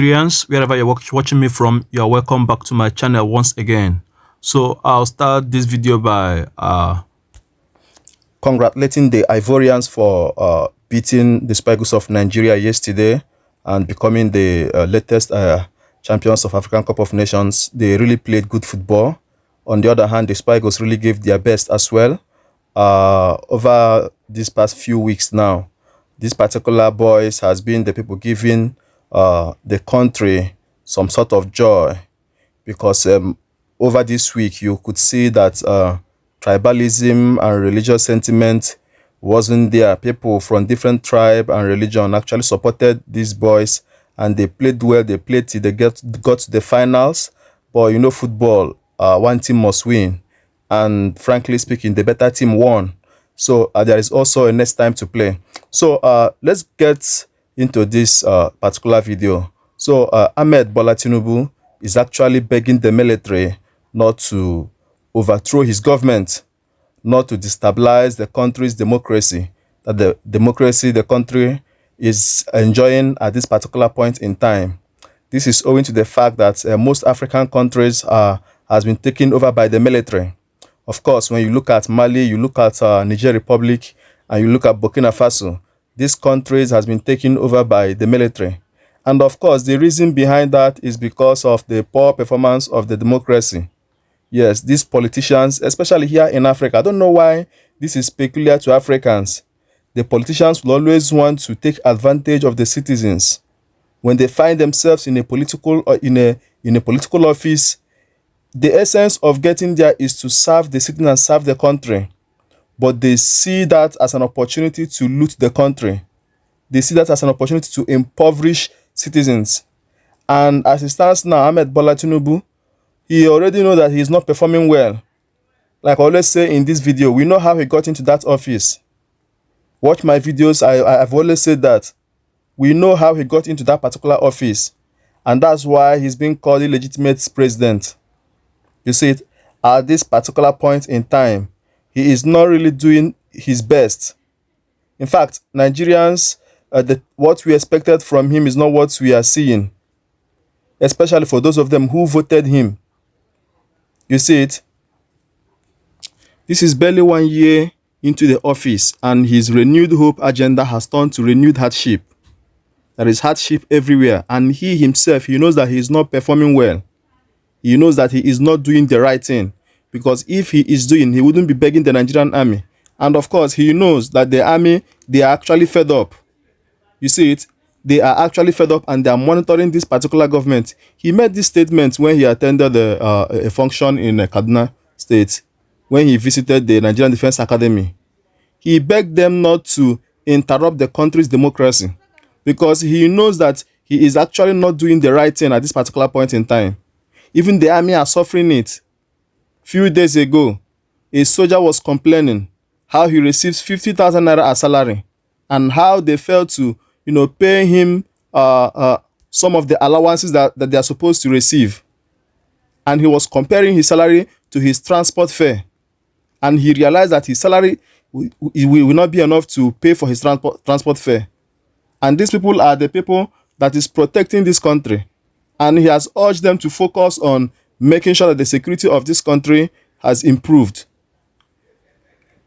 Nigerians, wherever you're watching me from, you're welcome back to my channel once again. So I'll start this video by congratulating the Ivorians for beating the Spikes of Nigeria yesterday and becoming the latest champions of African Cup of Nations. They really played good football. On the other hand, the Spikes really gave their best as well. Over these past few weeks now, this particular boys has been the people giving the country some sort of joy, because over this week you could see that tribalism and religious sentiment wasn't there. People from different tribe and religion actually supported these boys, and they played well. They played till they got to the finals. But you know, football, one team must win, and frankly speaking, the better team won. So there is also a next time to play. So let's get into this particular video. So Ahmed Bola Tinubu is actually begging the military not to overthrow his government, not to destabilize the country's democracy, that the democracy the country is enjoying at this particular point in time. This is owing to the fact that most African countries has been taken over by the military. Of course, when you look at Mali, you look at Niger Republic, and you look at Burkina Faso, these countries has been taken over by the military. And of course, the reason behind that is because of the poor performance of the democracy. Yes, these politicians, especially here in Africa, I don't know why this is peculiar to Africans. The politicians will always want to take advantage of the citizens. When they find themselves in a political political office, the essence of getting there is to serve the citizens and serve the country. But they see that as an opportunity to loot the country. They see that as an opportunity to impoverish citizens. And as it stands now, Ahmed Bola Tinubu, he already knows that he is not performing well. Like I always say in this video, we know how he got into that office. Watch my videos, I've always said that. We know how he got into that particular office. And that's why he's being called illegitimate president. You see it, at this particular point in time, he is not really doing his best. In fact, Nigerians, what we expected from him is not what we are seeing, especially for those of them who voted him. You see it? This is barely 1 year into the office, and his renewed hope agenda has turned to renewed hardship. There is hardship everywhere, and he himself, he knows that he is not performing well. He knows that he is not doing the right thing, because if he is doing, he wouldn't be begging the Nigerian army. And of course, he knows that the army, they are actually fed up. You see it? They are actually fed up, and they are monitoring this particular government. He made this statement when he attended a function in Kaduna State, when he visited the Nigerian Defense Academy. He begged them not to interrupt the country's democracy, because he knows that he is actually not doing the right thing at this particular point in time. Even the army are suffering it. Few days ago, a soldier was complaining how he receives 50,000 naira as salary, and how they failed to, pay him some of the allowances that they are supposed to receive. And he was comparing his salary to his transport fare, and he realized that his salary will not be enough to pay for his transport fare. And these people are the people that is protecting this country. And he has urged them to focus on making sure that the security of this country has improved.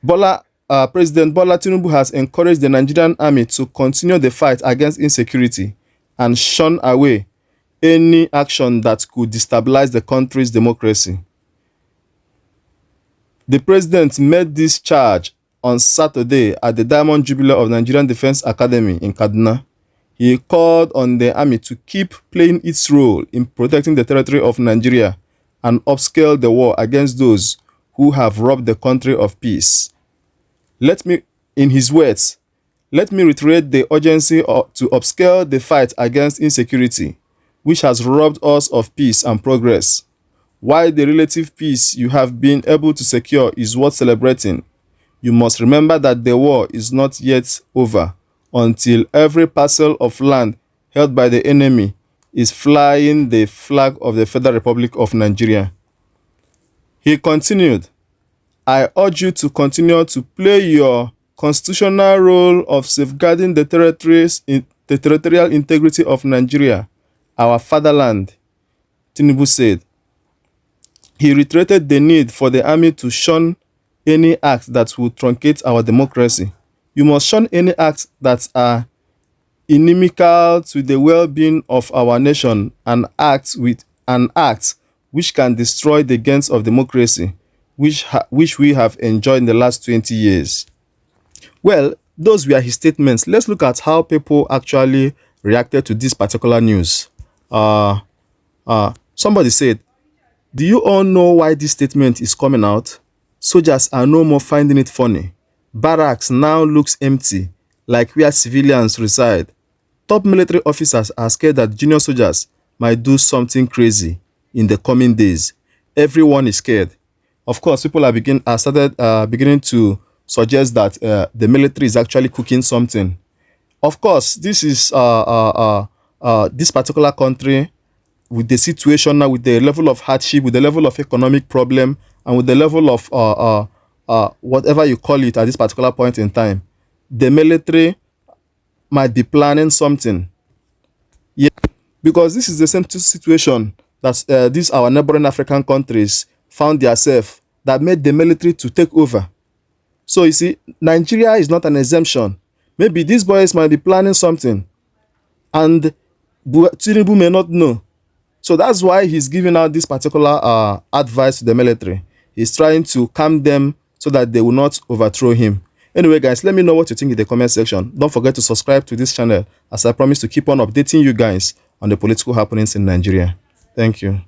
President Bola Tinubu has encouraged the Nigerian army to continue the fight against insecurity and shun away any action that could destabilize the country's democracy. The president made this charge on Saturday at the Diamond Jubilee of Nigerian Defense Academy in Kaduna. He called on the army to keep playing its role in protecting the territory of Nigeria and upscale the war against those who have robbed the country of peace. In his words, let me reiterate the urgency to upscale the fight against insecurity, which has robbed us of peace and progress. While the relative peace you have been able to secure is worth celebrating, you must remember that the war is not yet over until every parcel of land held by the enemy is flying the flag of the Federal Republic of Nigeria. He continued, I urge you to continue to play your constitutional role of safeguarding the territorial integrity of Nigeria our fatherland, Tinubu said. He reiterated the need for the army to shun any acts that would truncate our democracy. You must shun any acts that are inimical to the well-being of our nation and acts which can destroy the gains of democracy which we have enjoyed in the last 20 years. Well, those were his statements. Let's look at how people actually reacted to this particular news. Somebody said, "Do you all know why this statement is coming out? Soldiers are no more finding it funny. Barracks now looks empty, like where civilians reside. Top military officers are scared that junior soldiers might do something crazy in the coming days. Everyone is scared." Of course, people are beginning to suggest that the military is actually cooking something. Of course, this is this particular country, with the situation now, with the level of hardship, with the level of economic problem, and with the level of whatever you call it at this particular point in time, the military might be planning something. Yeah, because this is the same situation that these our neighboring African countries found themselves, that made the military to take over. So you see, Nigeria is not an exemption. Maybe these boys might be planning something, and Tinubu may not know. So that's why he's giving out this particular advice to the military. He's trying to calm them so that they will not overthrow him. Anyway, guys, let me know what you think in the comment section. Don't forget to subscribe to this channel, as I promise to keep on updating you guys on the political happenings in Nigeria. Thank you.